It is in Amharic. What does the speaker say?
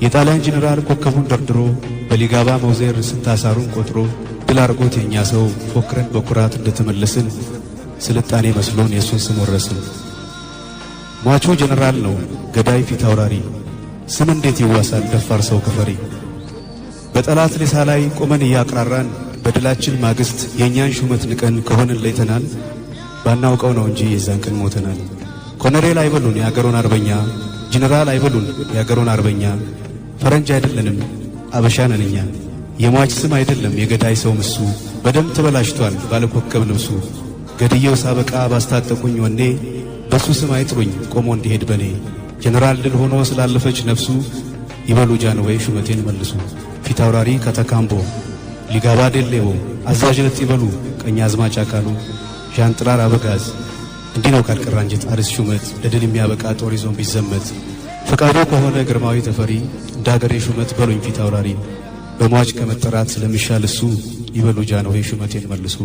የጣሊያን ጄኔራል ኮከቡን ደርድሮ በሊጋባ መውዜር ስታሳሩን ቆጥሮ ድል አርጎት የኛ ሰው ፎክረን በኩራት እንደተመለስን ስልጣኔ መስሎን የሱን ስም ወረስን። ሟቹ ጄኔራል ነው ገዳይ ፊት አውራሪ ስም እንዴት ይዋሳል ደፋር ሰው ከፈሪ። በጠላት ሌሳ ላይ ቆመን እያቅራራን በድላችን ማግስት የኛን ሹመት ንቀን ከሆነን ለይተናል። ባናውቀው ነው እንጂ የዛን ቀን ሞተናል። ኮሎኔል አይበሉን የአገሩን አርበኛ ጄኔራል አይበሉን የአገሩን አርበኛ ፈረንጅ አይደለንም አበሻ ነን እኛ። የሟች ስም አይደለም የገዳይ ሰው ምሱ በደም ተበላሽቷል ባለኮከብ ልብሱ። ገድየው ሳበቃ ባስታጠቁኝ ወኔ በሱ ስም አይጥሩኝ ቆሞ እንዲሄድ በኔ። ጄኔራል ድል ሆኖ ስላለፈች ነፍሱ ይበሉ ጃንሆይ ሹመቴን መልሱ። ፊት አውራሪ ከተካምቦ ሊጋባ ዴሌቦ አዛዥነት ይበሉ ቀኛዝማች አካሉ ዣንጥራር አበጋዝ። እንዲህ ነው ካልቀራ እንጂ ጣርስ ሹመት ለድል የሚያበቃ ጦር ይዞን ቢዘመት። ፈቃዱ ከሆነ ግርማዊ ተፈሪ እንደ አገሬ ሹመት በሉኝ ፊት አውራሪ። በሟች ከመጠራት ስለሚሻል እሱ ይበሉ ጃንሆይ ሹመቴን መልሱ።